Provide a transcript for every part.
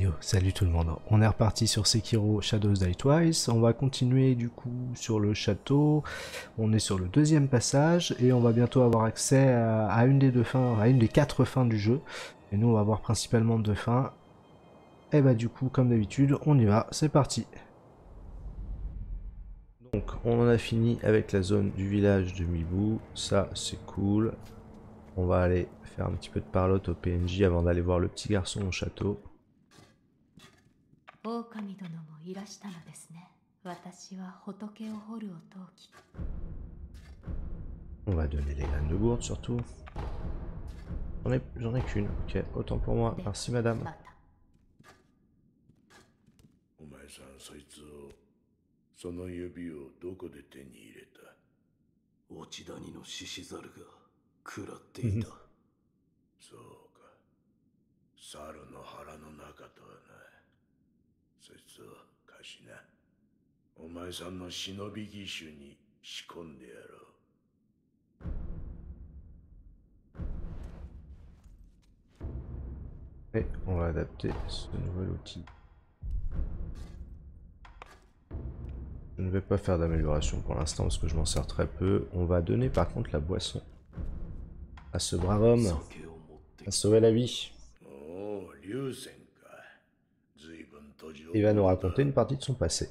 Yo, salut tout le monde. On est reparti sur Sekiro Shadows Die Twice. On va continuer du coup sur le château. On est sur le deuxième passage et on va bientôt avoir accès à une des deux fins, à une des 4 fins du jeu. Et nous on va voir principalement 2 fins. Et bah du coup, comme d'habitude, on y va. C'est parti. Donc on en a fini avec la zone du village de Mibu. Ça c'est cool. On va aller faire un petit peu de parlotte au PNJ avant d'aller voir le petit garçon au château. On va donner les graines de gourde surtout. J'en ai qu'une, ok, autant pour moi, merci madame. Et on va adapter ce nouvel outil. Je ne vais pas faire d'amélioration pour l'instant parce que je m'en sers très peu. On va donner par contre la boisson à ce brave homme. À sauver la vie. Il va nous raconter une partie de son passé.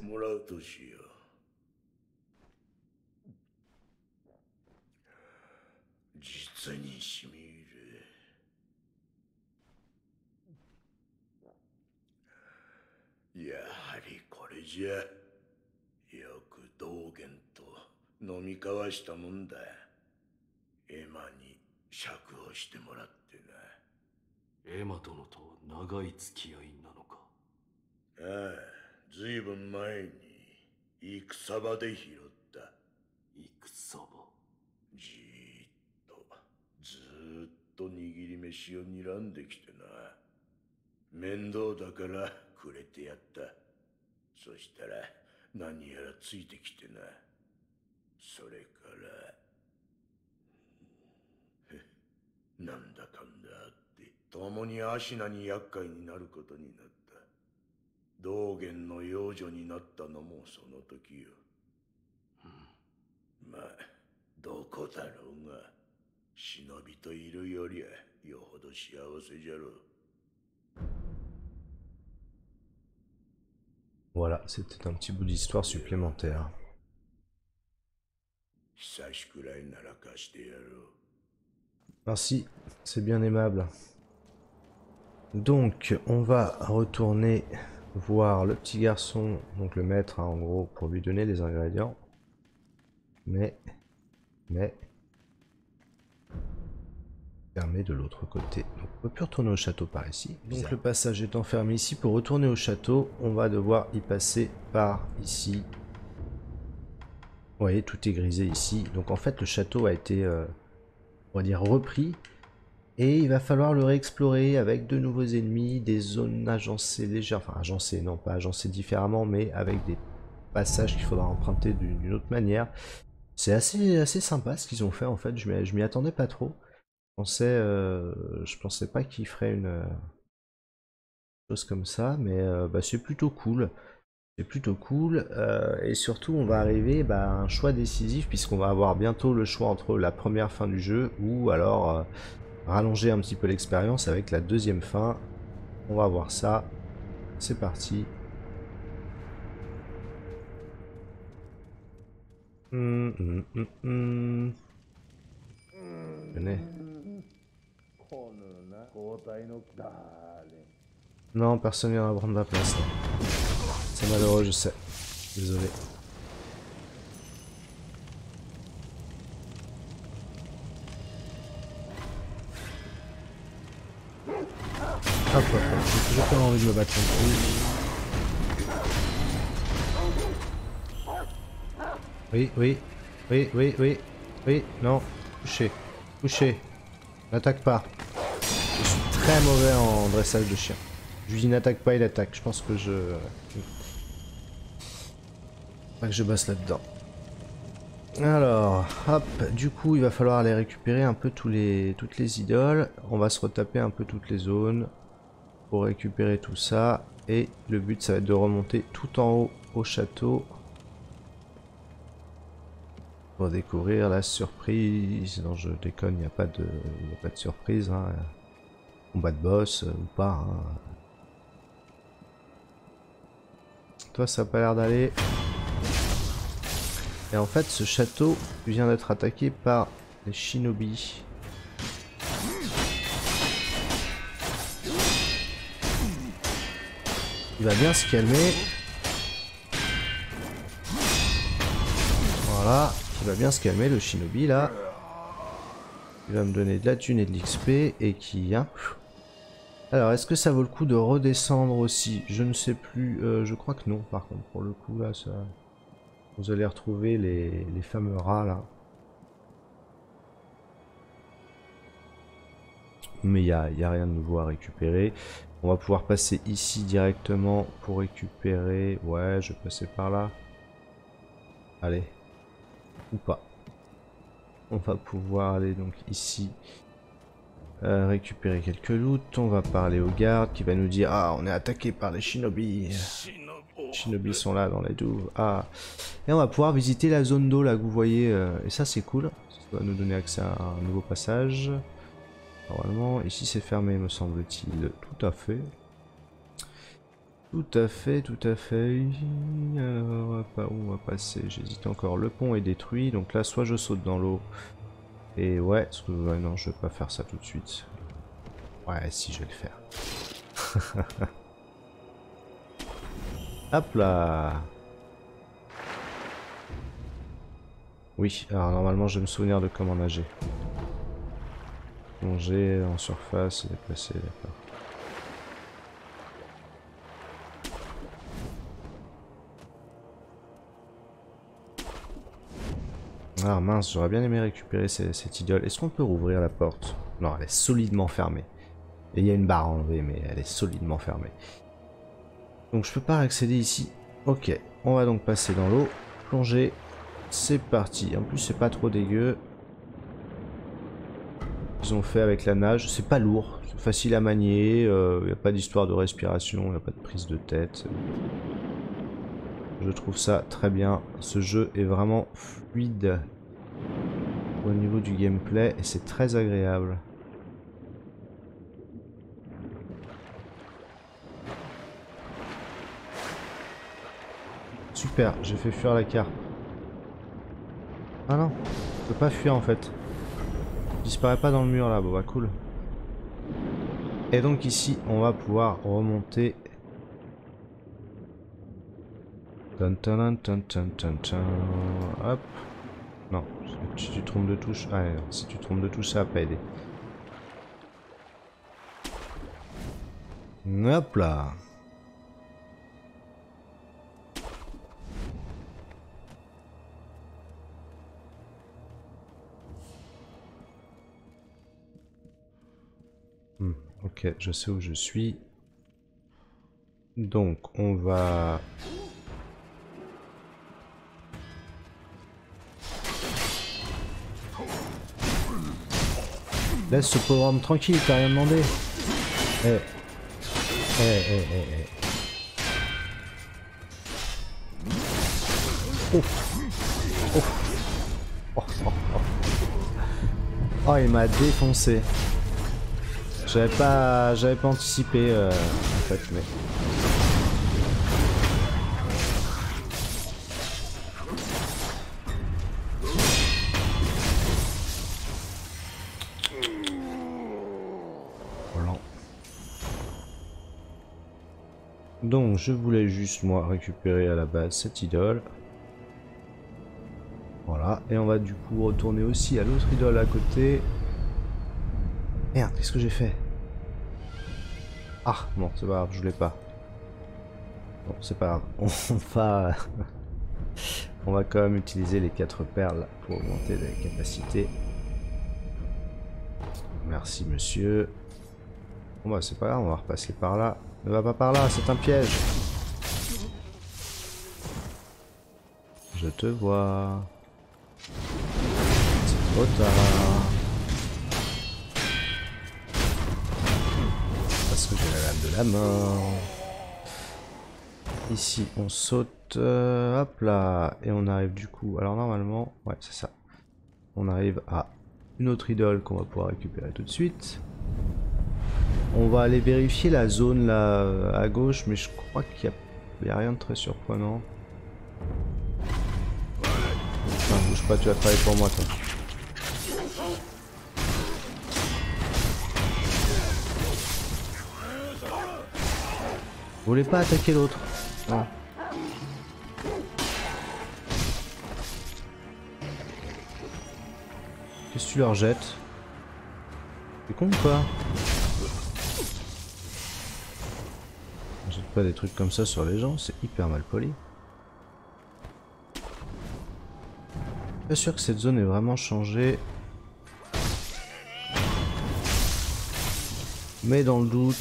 Voilà, c'était un petit bout d'histoire supplémentaire. Merci, c'est bien aimable. Donc, on va retourner voir le petit garçon, donc le maître, hein, en gros, pour lui donner les ingrédients. Mais, fermé de l'autre côté. Donc, on peut plus retourner au château par ici. Donc, le passage étant fermé ici, pour retourner au château, on va devoir y passer par ici. Vous voyez, tout est grisé ici. Donc, en fait, le château a été, on va dire, repris. Et il va falloir le réexplorer avec de nouveaux ennemis, des zones agencées légères, enfin agencées, non pas agencées différemment, mais avec des passages qu'il faudra emprunter d'une autre manière. C'est assez sympa ce qu'ils ont fait en fait, je m'y attendais pas trop. Je pensais pas qu'ils feraient une chose comme ça, mais bah, c'est plutôt cool. C'est plutôt cool, et surtout on va arriver à un choix décisif puisqu'on va avoir bientôt le choix entre la première fin du jeu ou alors rallonger un petit peu l'expérience avec la deuxième fin. On va voir ça. C'est parti. Venez. Non, personne ne vient prendre la place. C'est malheureux, je sais. Désolé. Hop, j'ai toujours pas envie de me battre non plus. Oui, non, couché, n'attaque pas. Je suis très mauvais en dressage de chien. Je lui dis n'attaque pas, il attaque, je pense que pas que je bosse là-dedans. Alors, hop, du coup il va falloir aller récupérer un peu toutes les idoles. On va se retaper un peu toutes les zones. pour récupérer tout ça. Et le but, ça va être de remonter tout en haut au château. Pour découvrir la surprise. Non, je déconne, il n'y a pas de surprise. Hein. Combat de boss ou pas. Hein. Toi, ça n'a pas l'air d'aller. Et en fait, ce château vient d'être attaqué par les shinobi. Il va bien se calmer. Voilà. Il va bien se calmer, le shinobi, là. Il va me donner de la thune et de l'XP. Et qui... Hein. Alors, est-ce que ça vaut le coup de redescendre aussi? Je ne sais plus. Je crois que non, par contre. Pour le coup, là, ça... Vous allez retrouver les fameux rats, là. Mais il n'y a rien de nouveau à récupérer. On va pouvoir passer ici directement pour récupérer... Ouais, je vais passer par là. Allez. Ou pas. On va pouvoir aller donc ici. Récupérer quelques loots. On va parler au garde qui va nous dire... Ah, on est attaqué par les shinobi. Les shinobi sont là dans les douves. Ah. Et on va pouvoir visiter la zone d'eau là que vous voyez. Et ça c'est cool. Ça va nous donner accès à un nouveau passage. Normalement, ici c'est fermé, me semble-t-il. Tout à fait. Tout à fait, tout à fait. Alors, par où on va passer? J'hésite encore. Le pont est détruit. Donc là, soit je saute dans l'eau. Et ouais, ouais, non, je vais pas faire ça tout de suite. Ouais, si, je vais le faire. Hop là. Oui, alors normalement, je vais me souvenir de comment nager. Plonger en surface et déplacer, d'accord. Ah mince, j'aurais bien aimé récupérer cette idole. Est-ce qu'on peut rouvrir la porte? Non, elle est solidement fermée. Et il y a une barre enlevée, mais elle est solidement fermée. Donc je peux pas accéder ici. Ok, on va donc passer dans l'eau. Plonger. C'est parti. En plus, c'est pas trop dégueu. Ils ont fait avec la nage. C'est pas lourd. C'est facile à manier. Il n'y a pas d'histoire de respiration. Il n'y a pas de prise de tête. Je trouve ça très bien. Ce jeu est vraiment fluide au niveau du gameplay et c'est très agréable. Super, j'ai fait fuir la carte. Ah non, je peux pas fuir en fait. Je disparais pas dans le mur là, bon bah cool. Et donc ici, on va pouvoir remonter. Hop. Non, si tu trompes de touche... Ah non, si tu trompes de touche, ça va pas aider. Hop là. Ok, je sais où je suis. Donc, on va... Laisse ce pauvre homme tranquille, t'as rien demandé. Eh. Oh. Oh. Oh, oh, oh. Oh, il m'a défoncé. J'avais pas anticipé en fait, mais... Voilà. Donc je voulais juste moi récupérer à la base cette idole. Voilà, et on va du coup retourner aussi à l'autre idole à côté. Merde, qu'est-ce que j'ai fait? Ah, bon, c'est pas grave, je voulais pas. Bon, c'est pas grave. On va quand même utiliser les 4 perles pour augmenter les capacités. Merci, monsieur. Bon, bah, c'est pas grave, on va repasser par là. Ne va pas par là, c'est un piège. Je te vois. C'est trop tard. J'ai la lame de la mort. Ici on saute, hop là, et on arrive du coup, alors normalement, ouais c'est ça, on arrive à une autre idole qu'on va pouvoir récupérer tout de suite. On va aller vérifier la zone là à gauche, mais je crois qu'il n'y a rien de très surprenant. Enfin, bouge pas, tu vas travailler pour moi toi. Vous voulez pas attaquer l'autre? Non. Qu'est-ce que tu leur jettes? T'es con ou pas? On jette pas des trucs comme ça sur les gens, c'est hyper mal poli. Pas sûr que cette zone ait vraiment changé. Mais dans le doute...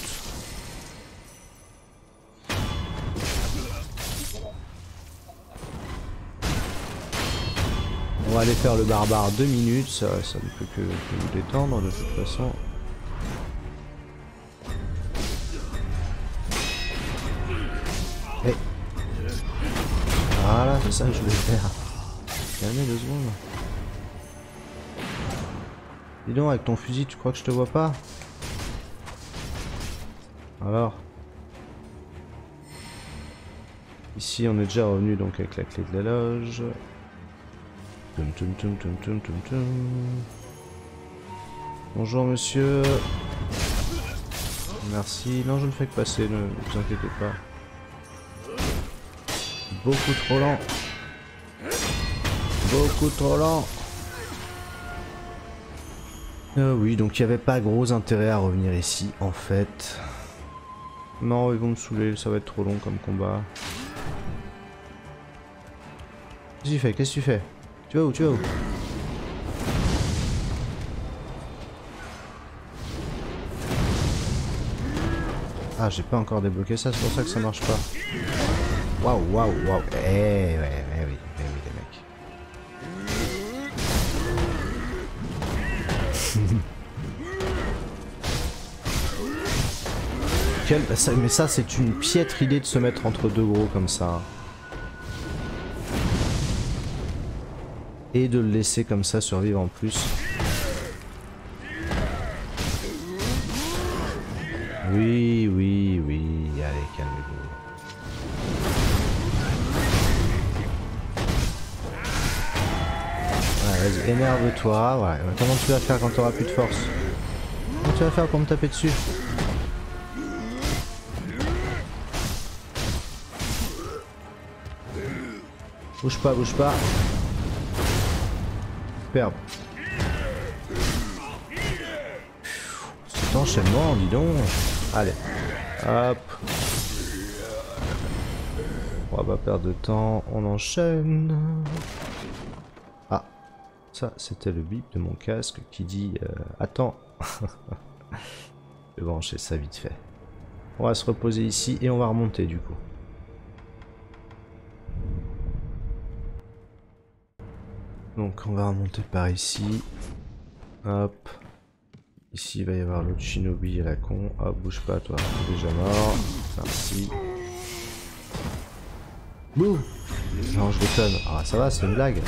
On va aller faire le barbare 2 minutes, ça ne peut que nous détendre de toute façon. Et... Voilà, c'est ça que je voulais faire. Calmez 2 secondes. Dis donc, avec ton fusil, tu crois que je te vois pas? Alors. Ici, on est déjà revenu donc avec la clé de la loge. Bonjour monsieur. Merci. Non, je ne fais que passer, ne vous inquiétez pas. Beaucoup trop lent. Beaucoup trop lent. Oui, donc il n'y avait pas gros intérêt à revenir ici, en fait. Non, ils vont me saouler, ça va être trop long comme combat. Qu'est-ce que tu fais? Qu'est-ce que tu fais? Tu vas où? Tu vas où? Ah, j'ai pas encore débloqué ça, c'est pour ça que ça marche pas. Waouh, waouh, waouh. Eh oui, les mecs. Mais ça, c'est une piètre idée de se mettre entre deux gros comme ça. Et de le laisser comme ça survivre en plus. Oui, oui, oui. Allez, calmez-vous. Ouais, vas-y, énerve-toi. Voilà. Comment tu vas faire quand tu auras plus de force? Comment tu vas faire pour me taper dessus? Bouge pas, bouge pas. Superbe. Cet enchaînement, dis donc. Allez. Hop. On va pas perdre de temps. On enchaîne. Ah. Ça, c'était le bip de mon casque qui dit attends. Je vais brancher ça vite fait. On va se reposer ici et on va remonter du coup. Donc on va remonter par ici. Hop. Ici il va y avoir l'autre shinobi à la con. Hop, bouge pas toi, t'es déjà mort. Merci. Bouh. Non, je déconne. Ah ça va, c'est une blague.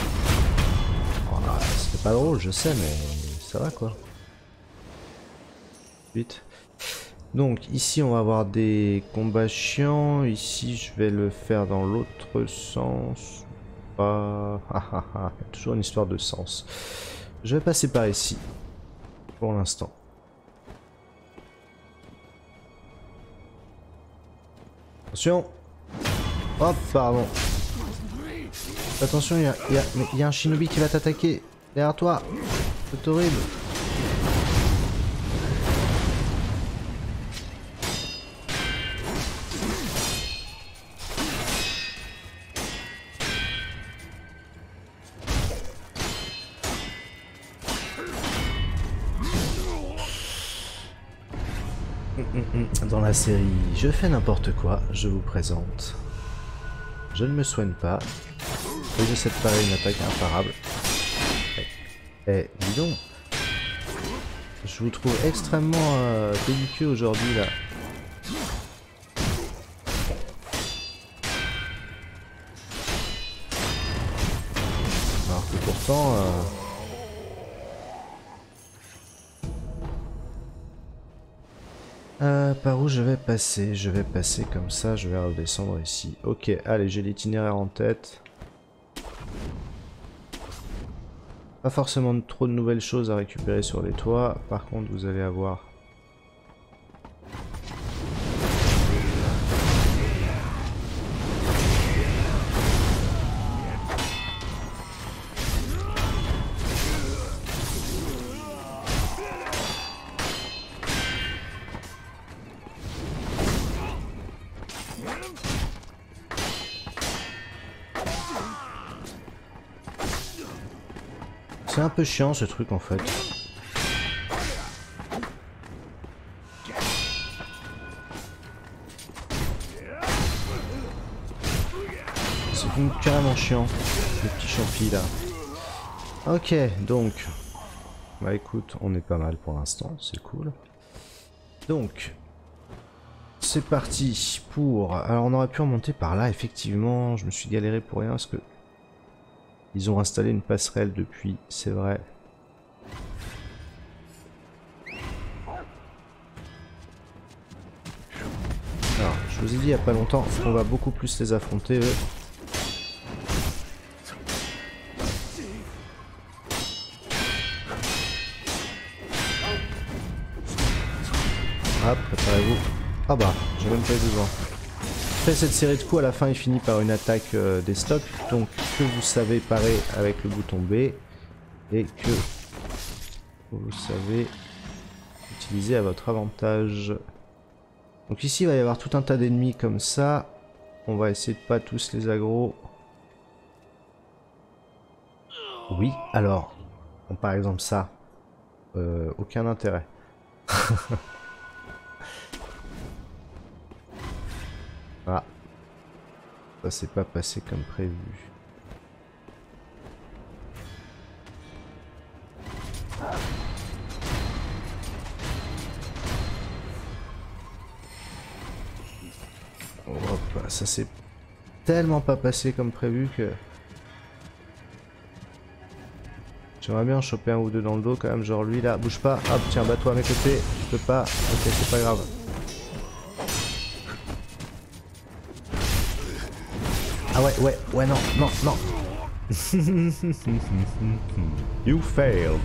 Oh, c'était pas drôle, je sais, mais ça va quoi. Vite. Donc ici on va avoir des combats chiants. Ici je vais le faire dans l'autre sens. Pas... toujours une histoire de sens. Je vais passer par ici. Pour l'instant. Attention. Hop, pardon. Attention, il y a un shinobi qui va t'attaquer. Derrière toi. C'est horrible. Dans la série Je fais n'importe quoi, je vous présente. Je ne me soigne pas. Et j'essaie de parer une attaque imparable. Dis donc. Je vous trouve extrêmement belliqueux aujourd'hui là. l'instant... par où je vais passer? Je vais passer comme ça, je vais redescendre ici. Ok, allez, j'ai l'itinéraire en tête. Pas forcément trop de nouvelles choses à récupérer sur les toits. Par contre, vous allez avoir... C'est un peu chiant ce truc en fait. C'est carrément chiant, le petit champi là. Ok, donc... Bah écoute, on est pas mal pour l'instant, c'est cool. Donc... C'est parti pour... Alors on aurait pu remonter par là, effectivement. Je me suis galéré pour rien parce que... Ils ont installé une passerelle depuis, c'est vrai. Alors, je vous ai dit il y a pas longtemps qu'on va beaucoup plus les affronter eux. Hop, préparez-vous. Ah bah, j'ai même pas eu besoin. Après cette série de coups, à la fin, il finit par une attaque des stocks, donc que vous savez parer avec le bouton B, et que vous savez utiliser à votre avantage. Donc ici, il va y avoir tout un tas d'ennemis comme ça. On va essayer de pas tous les aggro. Oui, alors, bon, par exemple ça, aucun intérêt. Ah, ça s'est pas passé comme prévu. Hop, ça s'est tellement pas passé comme prévu que... J'aimerais bien choper un ou deux dans le dos quand même, genre lui là, bouge pas, hop, tiens, bats-toi à mes côtés, je peux pas, ok, c'est pas grave. Ah ouais, non, non, non. You failed.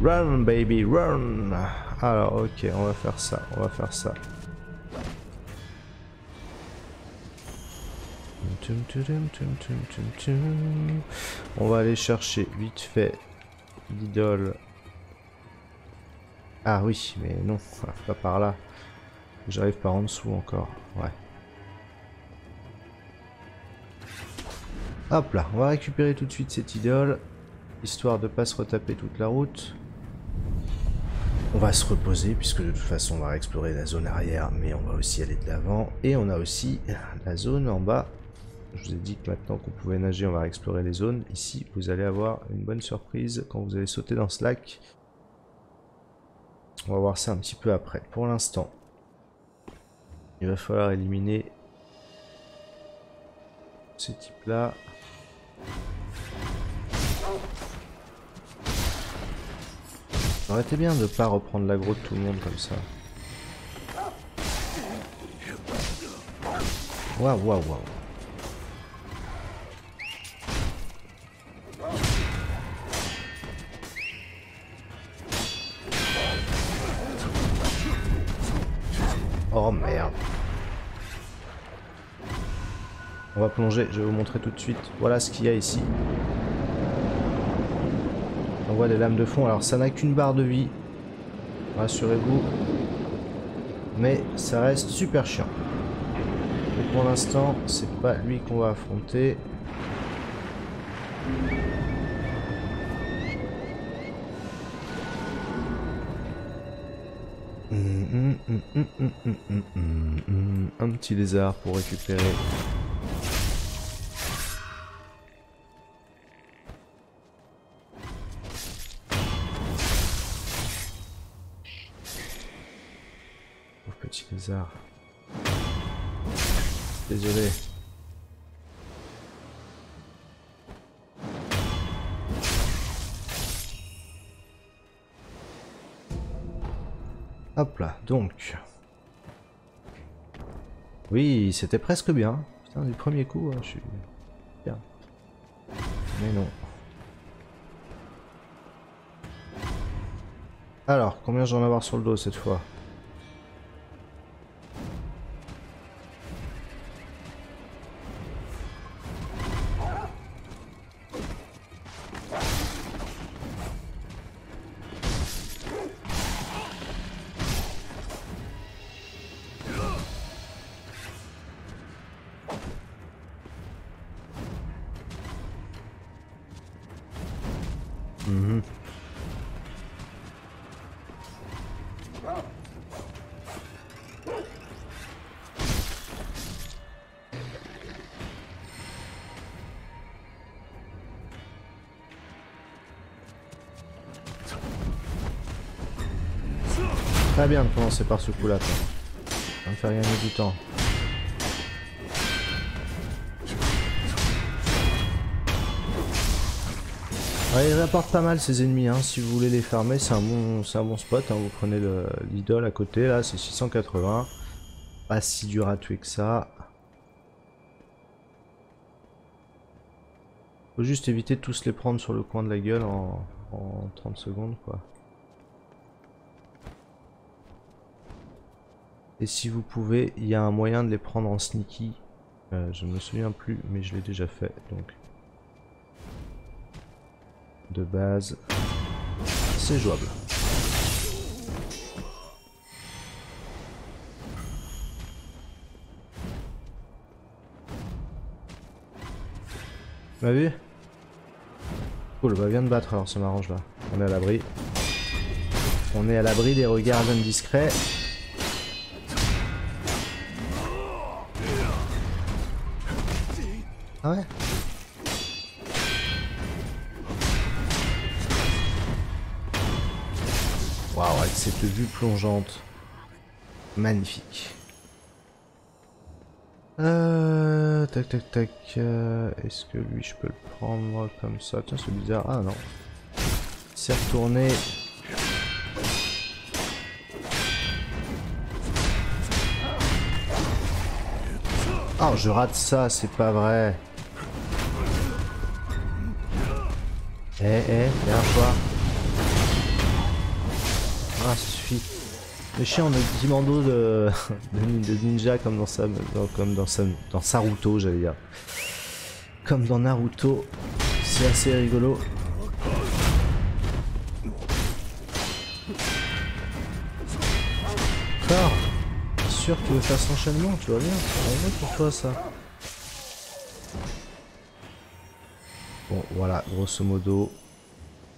Run baby, run. Alors ok, on va faire ça, on va faire ça. On va aller chercher vite fait l'idole. Ah oui, mais non, pas par là. J'arrive par en dessous encore, ouais. Hop là, on va récupérer tout de suite cette idole, histoire de pas se retaper toute la route. On va se reposer, puisque de toute façon on va explorer la zone arrière, mais on va aussi aller de l'avant. Et on a aussi la zone en bas. Je vous ai dit que maintenant qu'on pouvait nager, on va explorer les zones. Ici, vous allez avoir une bonne surprise quand vous allez sauter dans ce lac. On va voir ça un petit peu après. Pour l'instant, il va falloir éliminer ces types-là. Ça aurait été bien de ne pas reprendre l'aggro de tout le monde comme ça. Waouh, waouh, waouh. Oh merde. On va plonger, je vais vous montrer tout de suite. Voilà ce qu'il y a ici. On voit des lames de fond. Alors ça n'a qu'une barre de vie. Rassurez-vous. Mais ça reste super chiant. Et pour l'instant, c'est pas lui qu'on va affronter. Un petit lézard pour récupérer. Pauvre petit lézard. Désolé. Hop là, donc. Oui, c'était presque bien. Putain, du premier coup, je suis bien. Mais non. Alors, combien j'en ai avoir sur le dos cette fois? Très bien de commencer par ce coup-là. Ça me fait gagner du temps. Ouais, ils rapportent pas mal ces ennemis, hein. Si vous voulez les farmer, c'est un bon spot. Hein. Vous prenez l'idole à côté, là, c'est 680. Pas si dur à tuer que ça. Faut juste éviter de tous les prendre sur le coin de la gueule en 30 secondes, quoi. Et si vous pouvez, il y a un moyen de les prendre en sneaky. Je ne me souviens plus, mais je l'ai déjà fait, donc. De base, c'est jouable. Tu m'as vu? Cool, bah viens de battre alors, ça m'arrange là. On est à l'abri. On est à l'abri des regards indiscrets. Ah ouais? Waouh, avec cette vue plongeante. Magnifique. Tac tac tac. Est-ce que lui je peux le prendre comme ça? Tiens, c'est bizarre. Ah non. Il s'est retourné. Oh, je rate ça, c'est pas vrai. Derrière toi. Ah, ça suffit. Le chien, on a 10 bandeaux de ninja comme dans Saruto, j'allais dire. Comme dans Naruto. C'est assez rigolo. Fort. Sûr que tu veux faire cet enchaînement, tu vois bien. C'est vrai pour toi ça. Bon, voilà, grosso modo.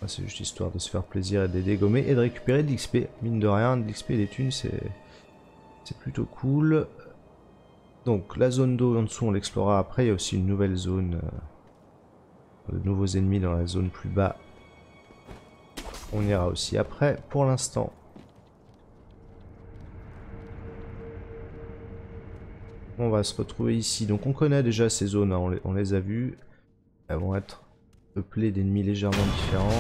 C'est juste histoire de se faire plaisir et de les dégommer et de récupérer de l'XP. Mine de rien, de l'XP et des thunes, c'est plutôt cool. Donc la zone d'eau en dessous, on l'explorera après. Il y a aussi une nouvelle zone. De nouveaux ennemis dans la zone plus bas. On ira aussi après. Pour l'instant, on va se retrouver ici. Donc on connaît déjà ces zones, hein. On les a vues. Elles vont être peuplées d'ennemis légèrement différents.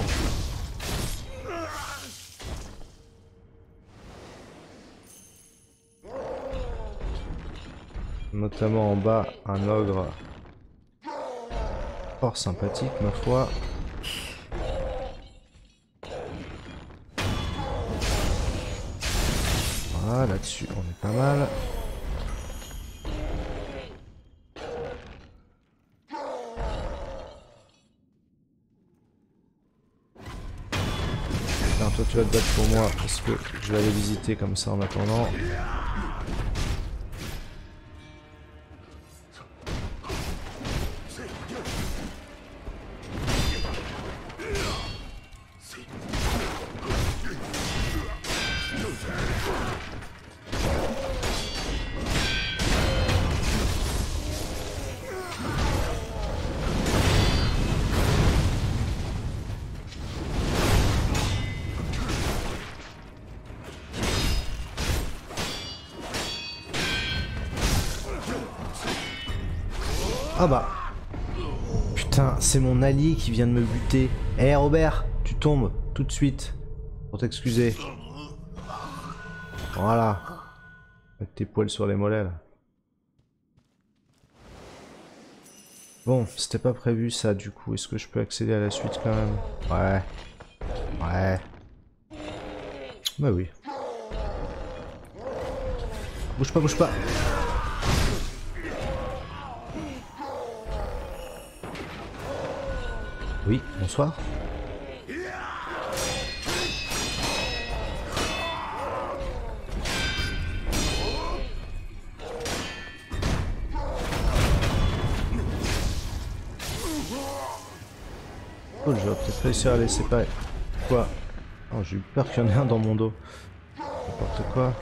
Notamment en bas, un ogre fort sympathique, ma foi. Voilà, là-dessus, on est pas mal. Toi tu vas te battre pour moi parce que je vais aller visiter comme ça en attendant. Ah bah. Putain, c'est mon allié qui vient de me buter. Eh Robert, tu tombes tout de suite. Pour t'excuser. Voilà. Avec tes poils sur les mollets là. Bon, c'était pas prévu ça du coup. Est-ce que je peux accéder à la suite quand même? Ouais. Ouais. Bah oui. Bouge pas, bouge pas. Oui, bonsoir. Cool, je vais peut-être réussir à les séparer. Quoi? Oh, j'ai eu peur qu'il y en ait un dans mon dos. N'importe quoi.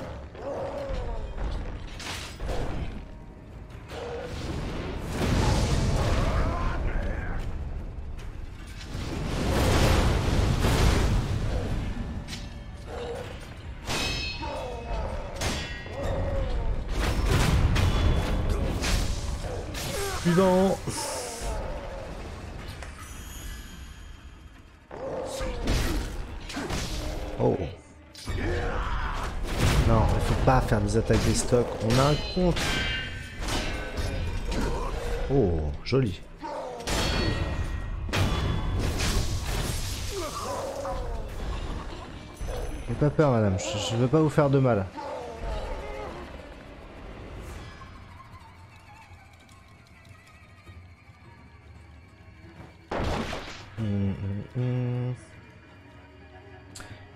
Suivant. Oh. Non, il faut pas faire des attaques des stocks. On a un contre. Oh, joli. N'ayez pas peur, madame. Je veux pas vous faire de mal.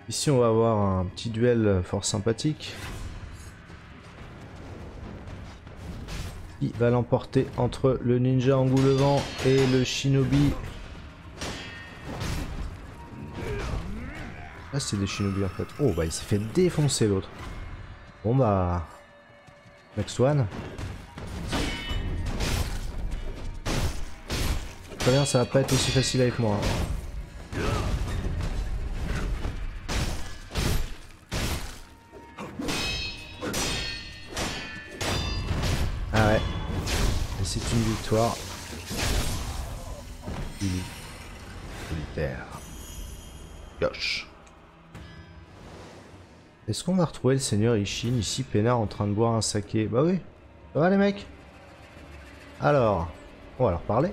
Ici, on va avoir un petit duel fort sympathique. Qui va l'emporter entre le ninja engoulevent et le shinobi. Ah, c'est des shinobi en fait. Oh, bah il s'est fait défoncer l'autre. Bon bah... Next one. Très bien, ça va pas être aussi facile avec moi. Ah ouais. Et c'est une victoire. Solitaire. Yosh. Est-ce qu'on va retrouver le seigneur Ishin ici, peinard, en train de boire un saké? Bah oui. Ça va les mecs? Alors, on va leur parler.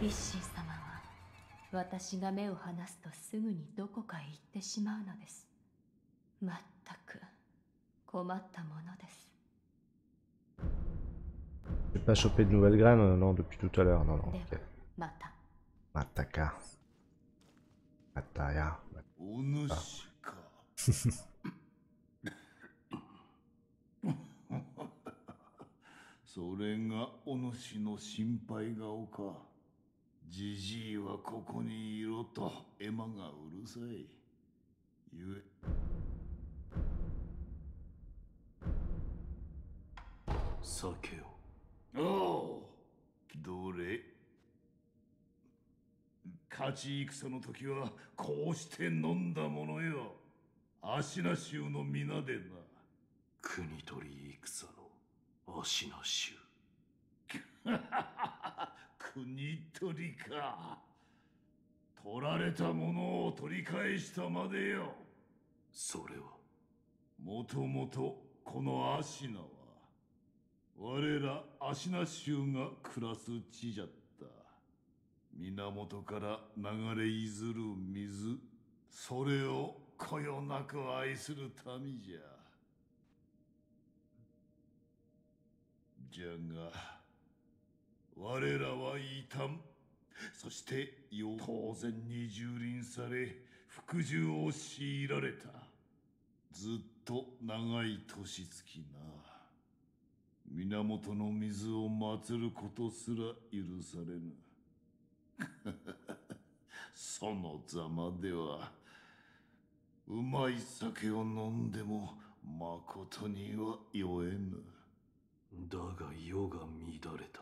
J'ai pas chopé de nouvelles graines, non, depuis tout à l'heure, non, non, ok. Mataka. Mataya. Mataka. それがお主の心配顔か。じじいはここにいろとエマがうるさい。ゆえ。酒を。おう。どれ。勝ち戦の時はこうして飲んだものよ。芦名衆の皆でな。国取り戦の芦名衆。国取りか。取られたものを取り返したまでよ。それはもともとこの芦名は我ら芦名衆が暮らす地じゃった。源から流れいずる水、それをこよなく愛する民じゃ。じゃが我らは異端、そして当然に蹂躙され服従を強いられた。ずっと長い年月な。源の水を祀ることすら許されぬ。そのざまではうまい酒を飲んでもまことには酔えぬ。だが世が乱れた。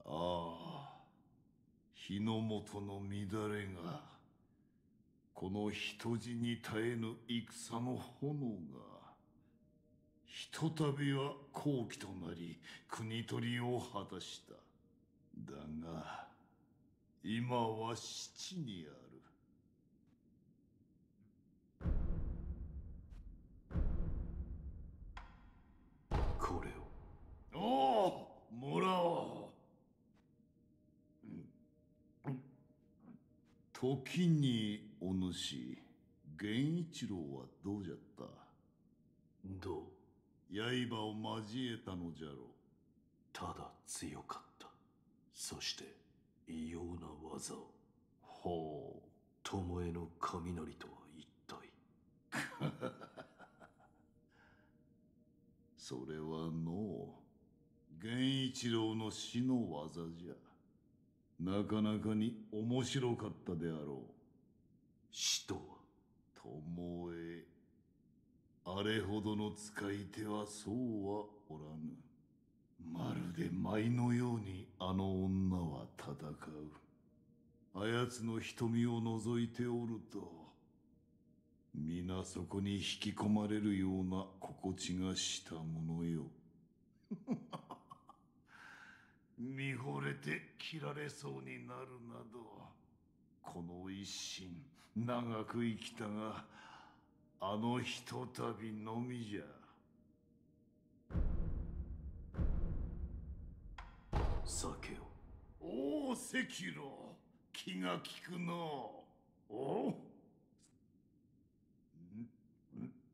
ああ、日の本の乱れが、この人死に絶えぬ戦の炎が、ひとたびは好機となり国取りを果たした。だが今は七にある。時にお主、源一郎はどうじゃった？どう？刃を交えたのじゃろう。ただ強かった。そして異様な技を。ほう。巴の雷とは一体。それはのう、源一郎の死の技じゃ。なかなかに面白かったであろう。死とは巴。あれほどの使い手はそうはおらぬ。まるで舞のようにあの女は戦う。あやつの瞳を覗いておると、皆そこに引き込まれるような心地がしたものよ。見惚れて切られそうになるなど、この一心長く生きたが、あのひとたびのみじゃ。酒を。おお、赤炉、気が利くの。お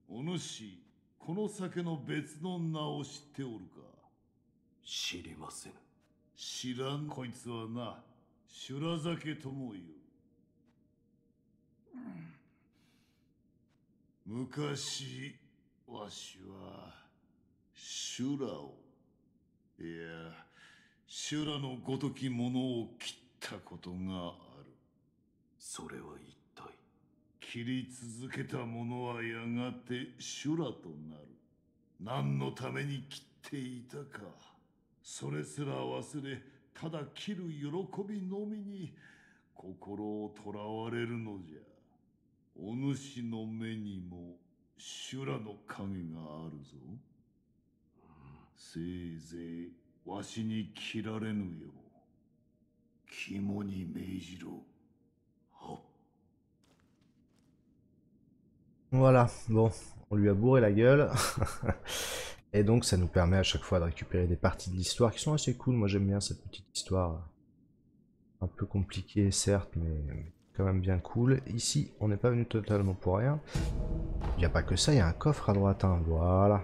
主、この酒の別の名を知っておるか？知りません。知らんこいつはな、修羅酒とも言う。昔、わしは修羅を、いや、修羅のごときものを切ったことがある。それは一体？切り続けたものはやがて修羅となる。何のために切っていたか、それすら忘れ、ただ切る喜びのみに心をとらわれるのじゃ。お主の目にも修羅の影があるぞ。せいぜいわしに切られぬよう肝に銘じろ。Voilà, bon, on lui a bourré la gueule. Et donc ça nous permet à chaque fois de récupérer des parties de l'histoire qui sont assez cool. Moi j'aime bien cette petite histoire. Un peu compliquée certes, mais quand même bien cool. Ici, on n'est pas venu totalement pour rien. Il n'y a pas que ça, il y a un coffre à droite. Hein. Voilà.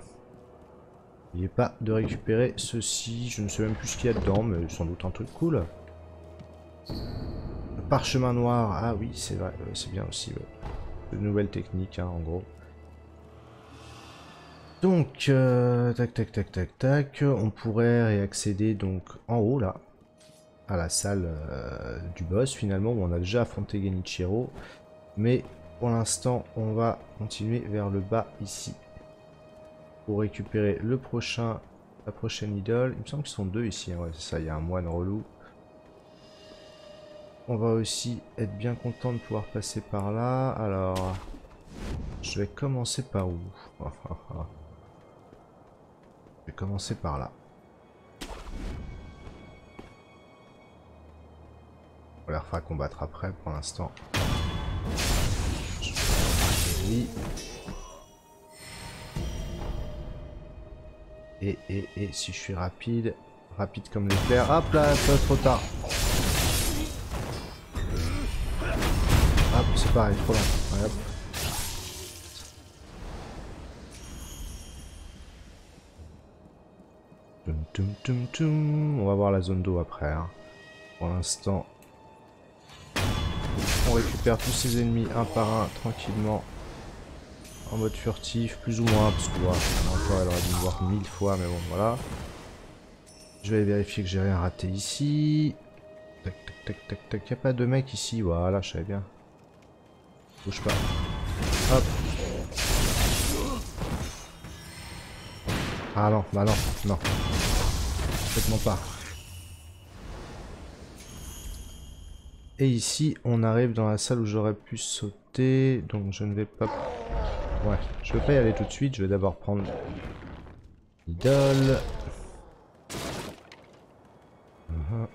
N'oubliez pas de récupérer ceci. Je ne sais même plus ce qu'il y a dedans, mais sans doute un truc cool. Le parchemin noir. Ah oui, c'est vrai, c'est bien aussi. Ouais. De nouvelles techniques, hein, en gros. Donc, tac, tac, tac, tac, tac. On pourrait réaccéder donc en haut, là. À la salle du boss, finalement, où on a déjà affronté Genichiro. Mais pour l'instant, on va continuer vers le bas, ici. Pour récupérer la prochaine idole. Il me semble qu'ils sont deux ici. Hein. Ouais, c'est ça, il y a un moine relou. On va aussi être bien content de pouvoir passer par là. Alors, je vais commencer par où? Je vais commencer par là. On va les refaire combattre après pour l'instant. Oui. Et si je suis rapide comme l'éclair. Hop là, trop tard. Hop, c'est pareil, trop lent. Ouais, hop. On va voir la zone d'eau après. Hein. Pour l'instant, on récupère tous ces ennemis un par un tranquillement. En mode furtif, plus ou moins, parce que voilà, encore elle aurait dû me voir 1000 fois, mais bon, voilà. Je vais vérifier que j'ai rien raté ici. Tac, tac, tac, tac, tac. Y'a pas de mec ici, voilà, je savais bien. Bouge pas. Hop. Ah non, bah non, non. Complètement pas. Et ici, on arrive dans la salle où j'aurais pu sauter, donc je ne vais pas... Ouais, je vais pas y aller tout de suite, je vais d'abord prendre l'idole.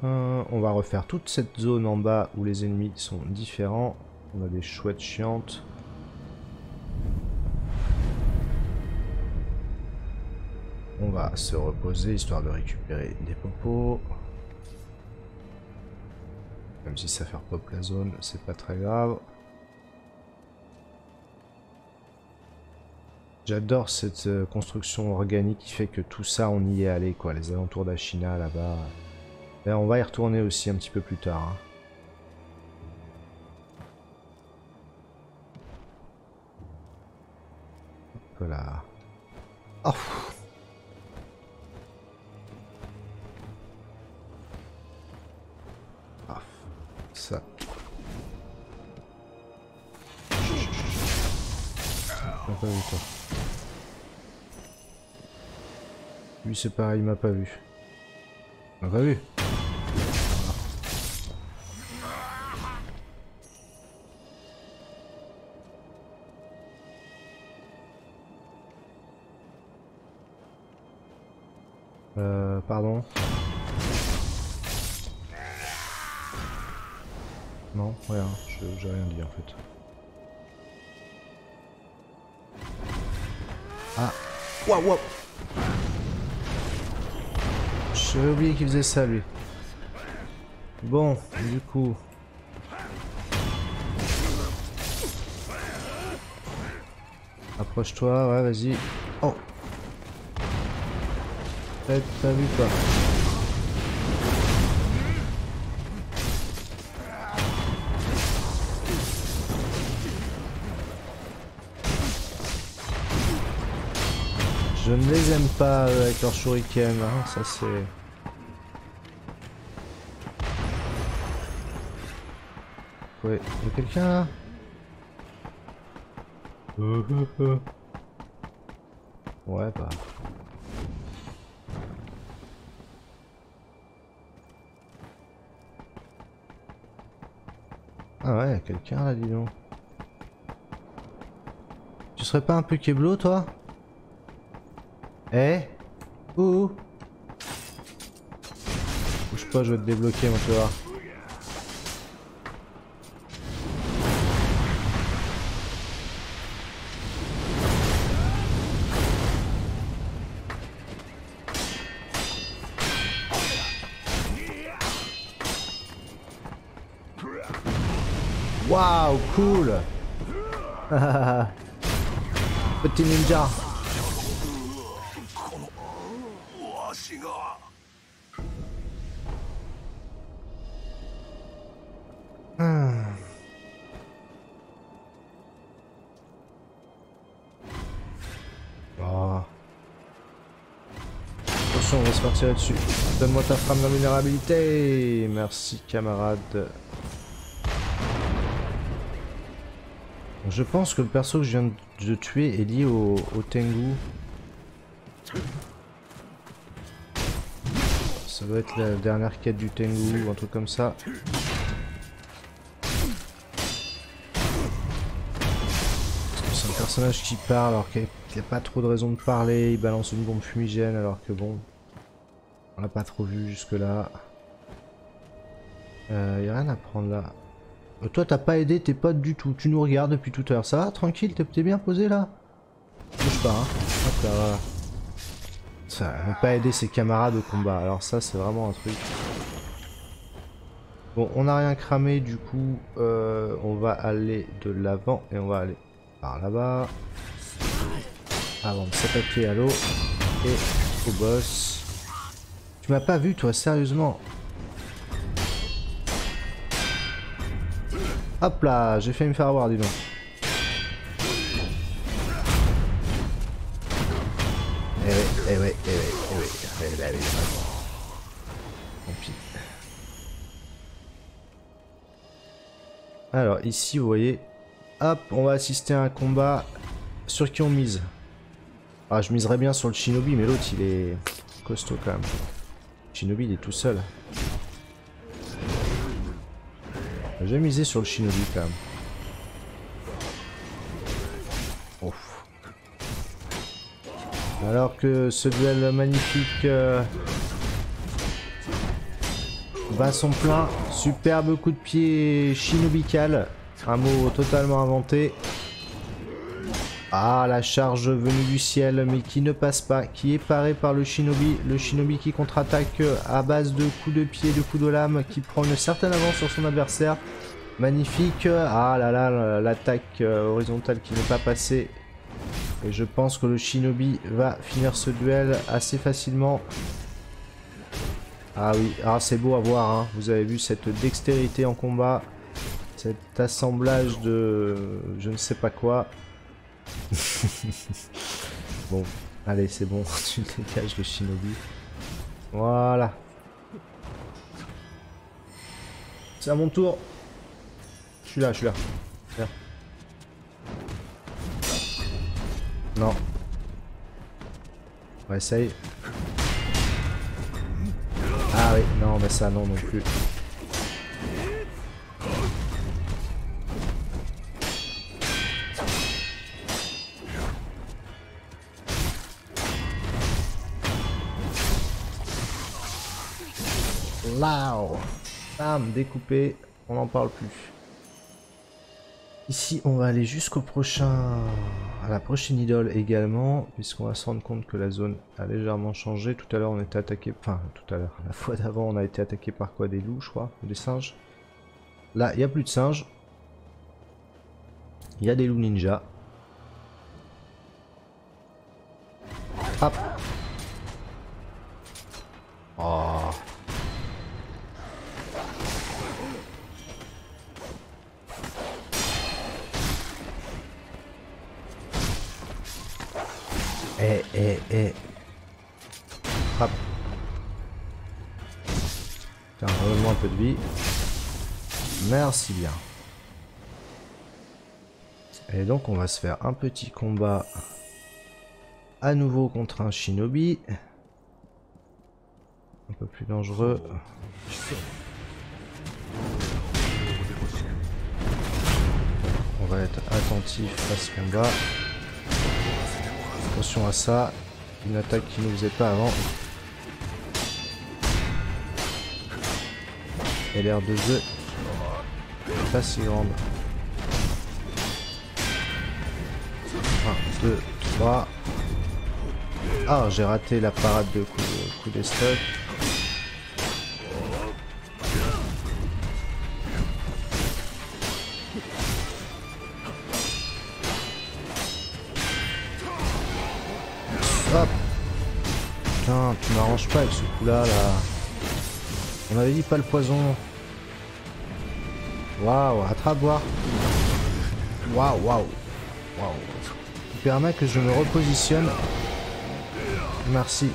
On va refaire toute cette zone en bas où les ennemis sont différents. On a des chouettes chiantes. On va se reposer histoire de récupérer des popos. Même si ça fait pop la zone, c'est pas très grave. J'adore cette construction organique qui fait que tout ça, on y est allé, quoi. Les alentours d'Ashina, là-bas. Là, on va y retourner aussi un petit peu plus tard. Hein. Hop là. Oh. Ah. Ça. Il m'a pas vu, toi. Lui, c'est pareil, il m'a pas vu. Il m'a pas vu. Pardon. Non, rien, j'ai rien dit en fait. Ah, waouh, waouh. J'avais oublié qu'il faisait ça lui. Bon, du coup. Approche-toi, ouais, vas-y. Oh. T'as vu quoi? Je ne les aime pas avec leur shuriken, hein, ça c'est... Ouais, il y a quelqu'un là? Ouais, bah... Ah ouais, y a quelqu'un là, dis donc. Tu serais pas un peu keblo, toi? Eh? Ouh! Bouge pas, je vais te débloquer, moi, tu vois. Waouh, cool! Petit ninja! Oh. Attention, on va se faire tirer dessus. Donne-moi ta frame d'invulnérabilité! Merci, camarade. Je pense que le perso que je viens de tuer est lié au Tengu. Ça doit être la dernière quête du Tengu ou un truc comme ça. C'est un personnage qui parle alors qu'il n'y a pas trop de raison de parler. Il balance une bombe fumigène alors que bon, on l'a pas trop vu jusque là. Y a rien à prendre là. Toi t'as pas aidé tes potes du tout, tu nous regardes depuis tout à l'heure, ça va tranquille, t'es bien posé là? Bouge pas hein, hop là, voilà. Ça, ne pas aider ses camarades au combat, alors ça c'est vraiment un truc. Bon, on n'a rien cramé du coup, on va aller de l'avant et on va aller par là-bas. Avant de s'attaquer à l'eau et au boss. Tu m'as pas vu toi, sérieusement? Hop là, j'ai failli me faire avoir, dis donc. Eh ouais. Tant pis. Alors ici, vous voyez, hop, on va assister à un combat. Sur qui on mise? Ah, je miserais bien sur le Shinobi, mais l'autre il est costaud quand même. Shinobi il est tout seul. J'ai misé sur le Shinobi quand même. Ouf. Alors que ce duel magnifique bat son plein. Superbe coup de pied shinobical. Un mot totalement inventé. Ah, la charge venue du ciel, mais qui ne passe pas, qui est paré par le shinobi. Le shinobi qui contre-attaque à base de coups de pied, de coups de lame, qui prend une certaine avance sur son adversaire. Magnifique. Ah là là, l'attaque horizontale qui n'est pas passée. Et je pense que le shinobi va finir ce duel assez facilement. Ah oui, ah, c'est beau à voir, hein. Vous avez vu cette dextérité en combat. Cet assemblage de je ne sais pas quoi. Bon, allez, c'est bon, tu dégages le shinobi. Voilà. C'est à mon tour. Je suis là, je suis là. Viens. Non. On essaye. Ah oui, non, mais ça non plus. Wow. Bam, découpé, on n'en parle plus. Ici, on va aller jusqu'au prochain... à la prochaine idole également, puisqu'on va se rendre compte que la zone a légèrement changé. Tout à l'heure, on était attaqué... Enfin, tout à l'heure, la fois d'avant, on a été attaqué par quoi? Des loups, je crois, ou des singes. Là, il n'y a plus de singes. Il y a des loups ninja. Hop. Oh. Frappe. Tiens, redonne-moi un peu de vie. Merci bien. Et donc on va se faire un petit combat à nouveau contre un shinobi. Un peu plus dangereux. On va être attentif à ce combat. Attention à ça, une attaque qui ne nous faisait pas avant. Et l'air de jeu pas si grande. 1, 2, 3. Ah, j'ai raté la parade de coup des stocks. Hop. Putain, tu m'arranges pas avec ce coup-là, là. On avait dit pas le poison. Waouh, attrape-voir. Waouh, waouh. Waouh. Il permet que je me repositionne. Merci.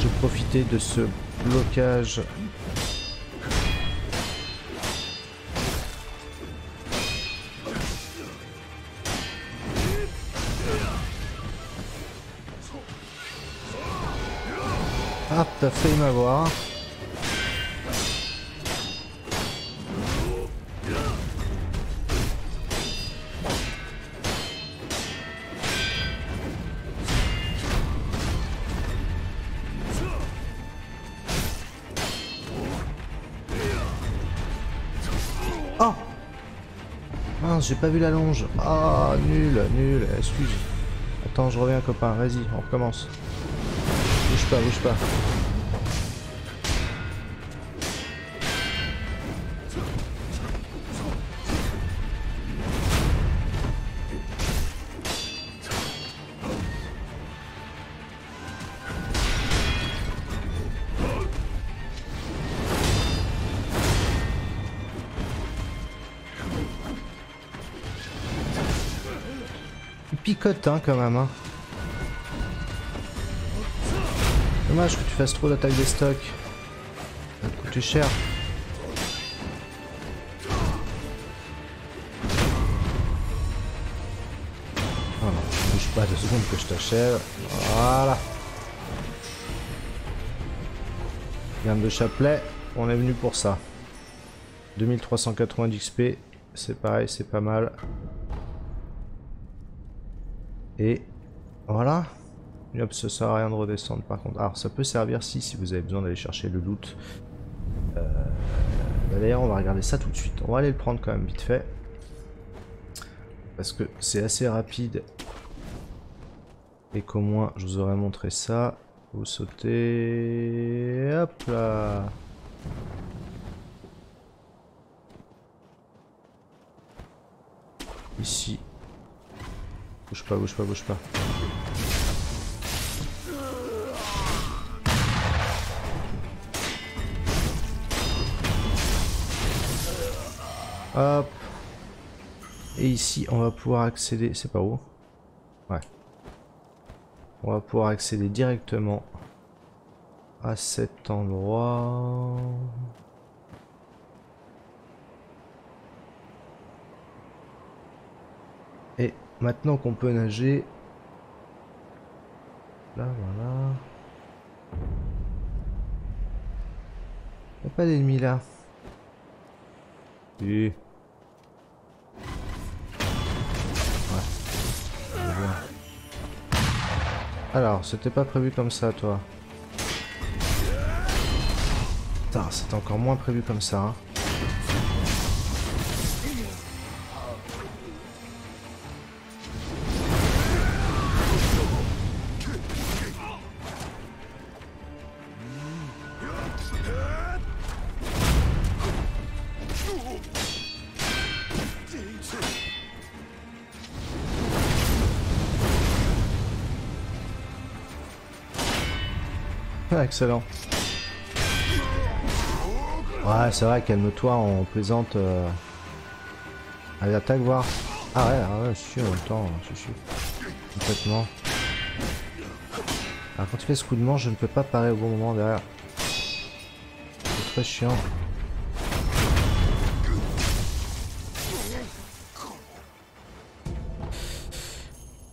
Je profitais de ce blocage. Ah, t'as failli m'avoir. Oh! Ah, j'ai pas vu la longe. Ah, nul, nul, excuse. Attends, je reviens copain, vas-y, on recommence. Bouge pas, bouge pas. Il picote hein, quand même. Hein. Dommage que tu fasses trop d'attaque des stocks. Ça va te coûter cher. Oh non, bouge pas 2 secondes que je t'achève. Voilà. Gamme de chapelet, on est venu pour ça. 2380 d'XP, c'est pareil, c'est pas mal. Et voilà. Et hop, ça sert à rien de redescendre par contre. Alors ça peut servir si vous avez besoin d'aller chercher le loot. Bah, d'ailleurs, on va regarder ça tout de suite. On va aller le prendre quand même vite fait. Parce que c'est assez rapide. Et qu'au moins, je vous aurais montré ça. Vous sautez... Hop là. Ici. Bouge pas, bouge pas, bouge pas. Hop. Et ici, on va pouvoir accéder... C'est pas où? Ouais. On va pouvoir accéder directement à cet endroit. Et maintenant qu'on peut nager... Là, voilà. Il n'y a pas d'ennemis là. Oui. Alors, c'était pas prévu comme ça, toi. Putain, c'était encore moins prévu comme ça. Hein. Ah, excellent. Ouais, c'est vrai, calme-toi, on plaisante. Allez, attaque, voir. Ah ouais, je suis en même temps, je suis complètement. Alors quand tu fais ce coup de manche, je ne peux pas parer au bon moment derrière. C'est très chiant.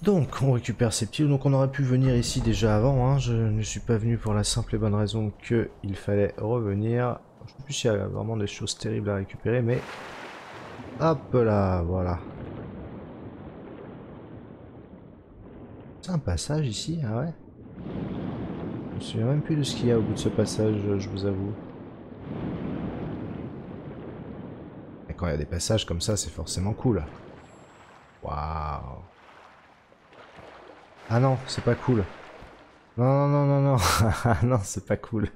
Donc on récupère ces pieds, donc on aurait pu venir ici déjà avant, hein. Je ne suis pas venu pour la simple et bonne raison qu'il fallait revenir. Je ne sais plus s'il y a vraiment des choses terribles à récupérer, mais... Hop là, voilà. C'est un passage ici, ah ouais? Je me souviens même plus de ce qu'il y a au bout de ce passage, je vous avoue. Et quand il y a des passages comme ça, c'est forcément cool. Waouh. Ah non, c'est pas cool. Non, non, non, non, non. Non, c'est pas cool.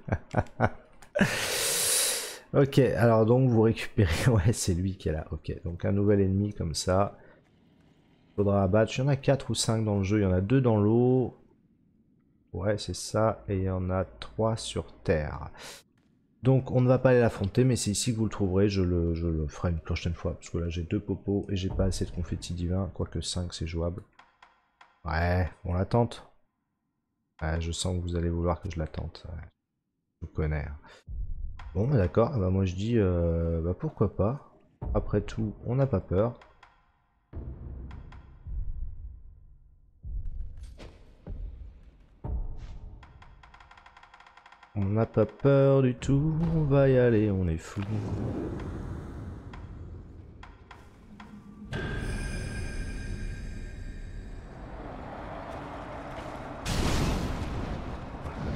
Ok, alors donc vous récupérez... Ouais, c'est lui qui est là. Ok, donc un nouvel ennemi comme ça. Faudra abattre. Il y en a 4 ou 5 dans le jeu. Il y en a 2 dans l'eau. Ouais, c'est ça. Et il y en a 3 sur Terre. Donc on ne va pas aller l'affronter, mais c'est ici que vous le trouverez. Je le ferai une prochaine fois. Parce que là j'ai 2 popos et j'ai pas assez de confetti divin. Quoique 5 c'est jouable. Ouais, on la tente. Ouais, je sens que vous allez vouloir que je la tente. Ouais, je vous connais. Bon, bah d'accord. Bah moi je dis, bah pourquoi pas. Après tout, on n'a pas peur. On n'a pas peur du tout. On va y aller, on est fou.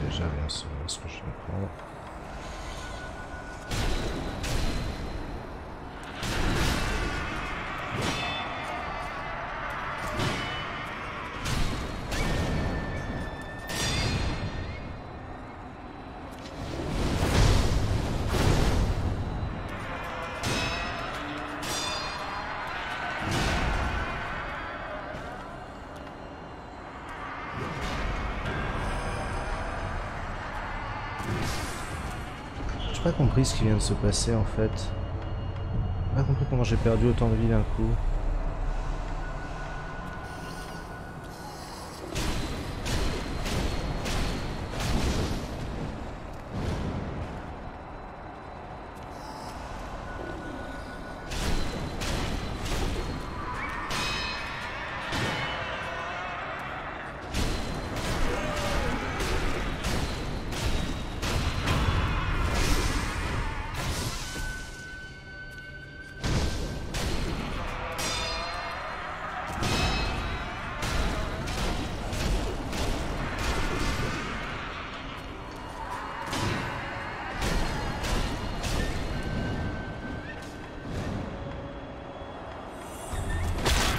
Déjà, bien sûr, ce que je vais prendre. J'ai pas compris ce qui vient de se passer en fait. J'ai pas compris comment j'ai perdu autant de vie d'un coup.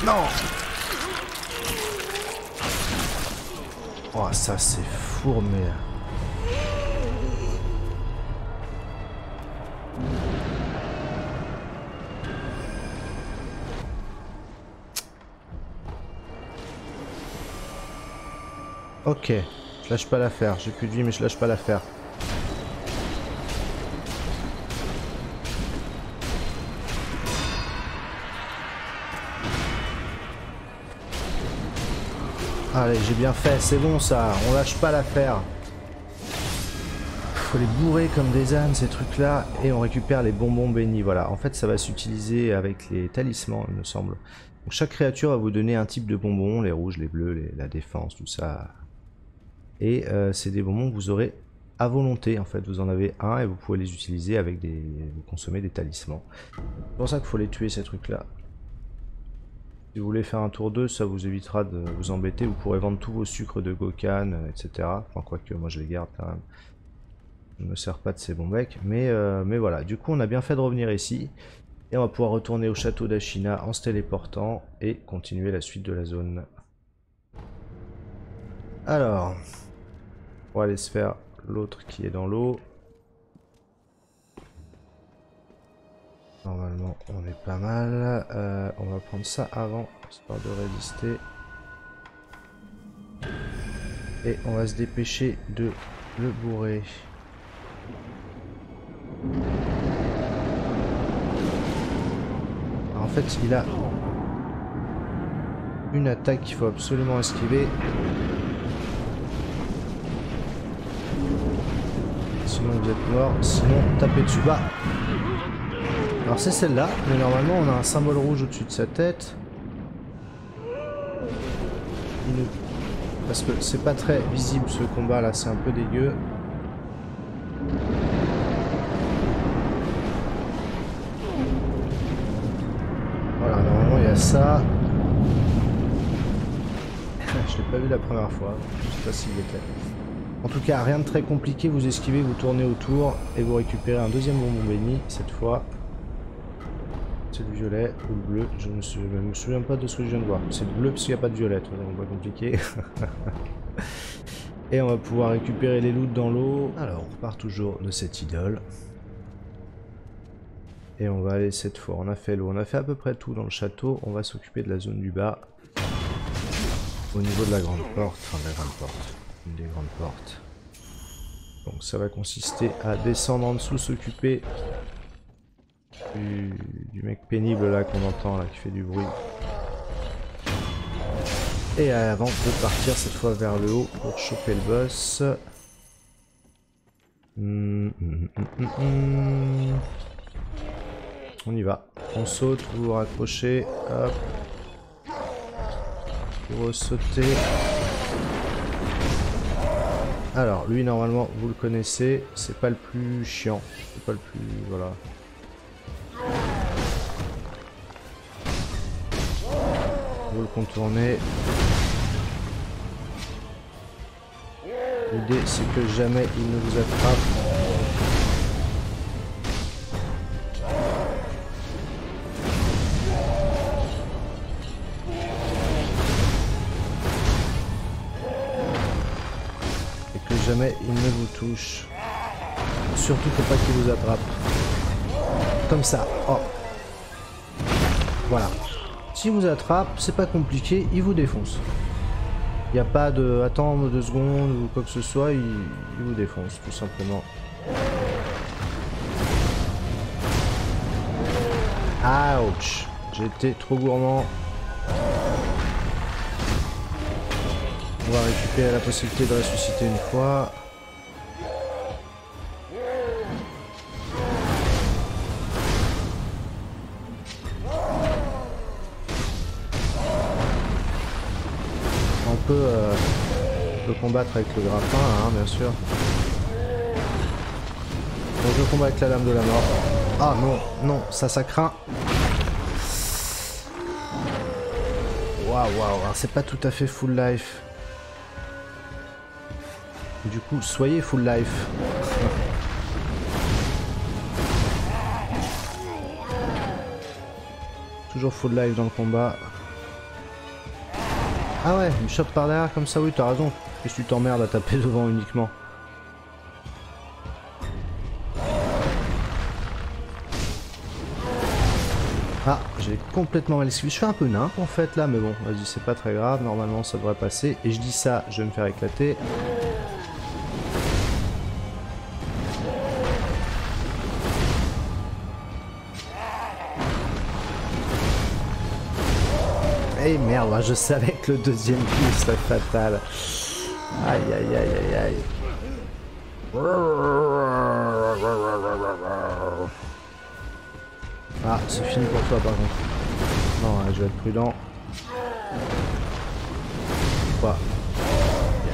Non. Oh, ça c'est fourmé. Ok, je lâche pas l'affaire. J'ai plus de vie mais je lâche pas l'affaire. Allez, j'ai bien fait, c'est bon ça, on lâche pas l'affaire. Faut les bourrer comme des ânes ces trucs là et on récupère les bonbons bénis. Voilà, en fait ça va s'utiliser avec les talismans il me semble. Donc, chaque créature va vous donner un type de bonbons, les rouges, les bleus, la défense, tout ça. Et c'est des bonbons que vous aurez à volonté en fait, vous en avez un et vous pouvez les utiliser avec vous consommer des talismans. C'est pour ça qu'il faut les tuer ces trucs là. Si vous voulez faire un tour 2, ça vous évitera de vous embêter. Vous pourrez vendre tous vos sucres de Gokhan, etc. Enfin, quoique, moi je les garde quand même. Je ne me sers pas de ces bons becs. Mais voilà, du coup, on a bien fait de revenir ici. Et on va pouvoir retourner au château d'Ashina en se téléportant et continuer la suite de la zone. Alors, on va aller se faire l'autre qui est dans l'eau. Normalement on est pas mal, on va prendre ça avant, histoire de résister. Et on va se dépêcher de le bourrer. Alors, en fait il a une attaque qu'il faut absolument esquiver. Sinon vous êtes mort, sinon tapez dessus. Bah, alors c'est celle-là, mais normalement on a un symbole rouge au-dessus de sa tête. Parce que c'est pas très visible ce combat là, c'est un peu dégueu. Voilà, normalement il y a ça. Je l'ai pas vu la première fois, je sais pas s'il était. En tout cas, rien de très compliqué, vous esquivez, vous tournez autour et vous récupérez un deuxième bonbon béni cette fois. C'est le violet ou le bleu, je ne me souviens pas de ce que je viens de voir. C'est le bleu parce qu'il n'y a pas de violet, donc pas compliqué. Et on va pouvoir récupérer les loots dans l'eau. Alors on repart toujours de cette idole. Et on va aller cette fois, on a fait l'eau, on a fait à peu près tout dans le château. On va s'occuper de la zone du bas. Au niveau de la grande porte, enfin de la grande porte, une des grandes portes. Donc ça va consister à descendre en dessous, s'occuper du mec pénible là qu'on entend là qui fait du bruit. Et avant de partir cette fois vers le haut pour choper le boss. On y va. On saute, vous vous raccrochez. Hop. Vous ressautez. Alors lui normalement vous le connaissez. C'est pas le plus chiant. C'est pas le plus... Voilà. Vous le contournez. L'idée c'est que jamais il ne vous attrape. Et que jamais il ne vous touche. Surtout faut pas qu'il vous attrape. Comme ça. Oh. Voilà. S'il vous attrape, c'est pas compliqué, il vous défonce. Il n'y a pas de attendre 2 secondes ou quoi que ce soit, il vous défonce tout simplement. Ouch! J'ai été trop gourmand. On va récupérer la possibilité de ressusciter une fois. On peut combattre avec le grappin, hein, bien sûr. Donc je combat avec la lame de la mort. Ah non, non, ça craint. Waouh, c'est pas tout à fait full life. Du coup, soyez full life. Toujours full life dans le combat. Ah ouais, il me chope par derrière comme ça, oui, t'as raison. Qu'est-ce que tu t'emmerdes à taper devant uniquement? Ah, j'ai complètement mal esquivé. Je fais un peu nimp en fait là, mais bon, vas-y, c'est pas très grave. Normalement, ça devrait passer. Et je dis ça, je vais me faire éclater. Eh merde, je savais que le deuxième coup serait fatal. Aïe aïe aïe aïe aïe. Ah, c'est fini pour toi par contre. Non, je vais être prudent. Quoi?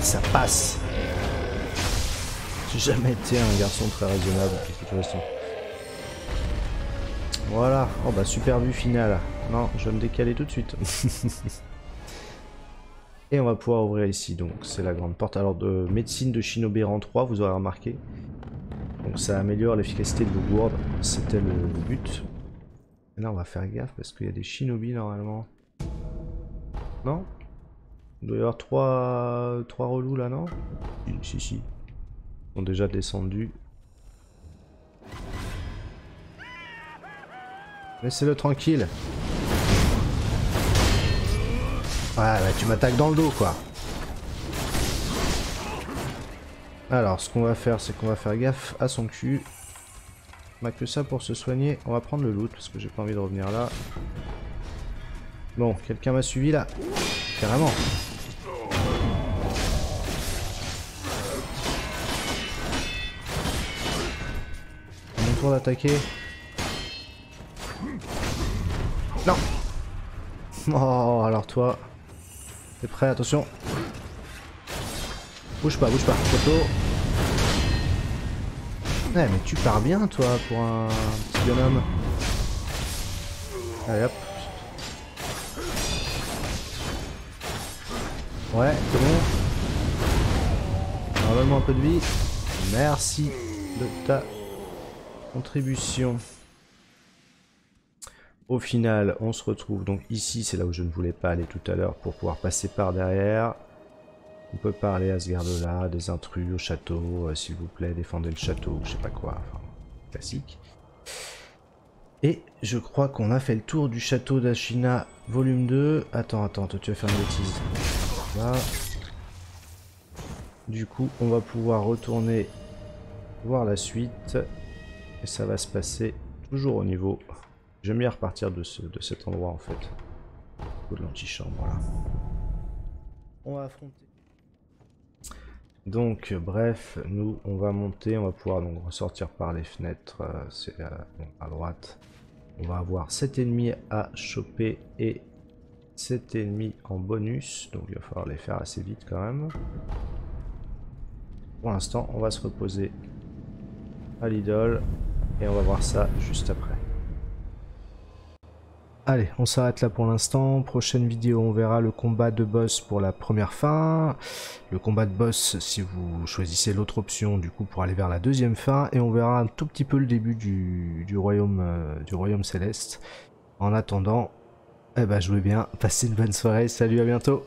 Ça passe. J'ai jamais été un garçon très raisonnable de toute façon. Voilà. Oh bah super vue finale. Non, je vais me décaler tout de suite. Et on va pouvoir ouvrir ici. Donc c'est la grande porte. Alors de médecine de Shinobi rang 3, vous aurez remarqué. Donc ça améliore l'efficacité de vos gourdes. C'était le but. Et là on va faire gaffe parce qu'il y a des Shinobi normalement. Non? Il doit y avoir trois relous là, non? Si. Ils sont déjà descendus. Laissez-le tranquille. Ouais, bah, tu m'attaques dans le dos, quoi. Alors, ce qu'on va faire, c'est qu'on va faire gaffe à son cul. On a que ça pour se soigner. On va prendre le loot, parce que j'ai pas envie de revenir là. Bon, quelqu'un m'a suivi, là? Carrément. Mon tour d'attaquer. Non. Oh, alors toi... T'es prêt? Attention. Bouge pas, photo. Ouais, mais tu pars bien, toi, pour un petit bonhomme. Allez, hop. Ouais, c'est bon. Normalement un peu de vie. Merci de ta contribution. Au final, on se retrouve donc ici, c'est là où je ne voulais pas aller tout à l'heure pour pouvoir passer par derrière. On peut parler à ce garde-là, des intrus au château, s'il vous plaît, défendez le château, je sais pas quoi, enfin, classique. Et je crois qu'on a fait le tour du château d'Ashina, volume 2. Attends, toi tu vas faire une bêtise. Là. Du coup, on va pouvoir retourner voir la suite. Et ça va se passer toujours au niveau... J'aime bien repartir de cet endroit en fait. De l'antichambre, voilà. On va affronter. Donc, bref, nous, on va monter, on va pouvoir donc ressortir par les fenêtres, c'est à droite. On va avoir 7 ennemis à choper et 7 ennemis en bonus, donc il va falloir les faire assez vite quand même. Pour l'instant, on va se reposer à l'idole et on va voir ça juste après. Allez, on s'arrête là pour l'instant. Prochaine vidéo, on verra le combat de boss pour la première fin. Le combat de boss si vous choisissez l'autre option, du coup, pour aller vers la deuxième fin. Et on verra un tout petit peu le début du royaume céleste. En attendant, eh ben, jouez bien, passez une bonne soirée. Salut, à bientôt.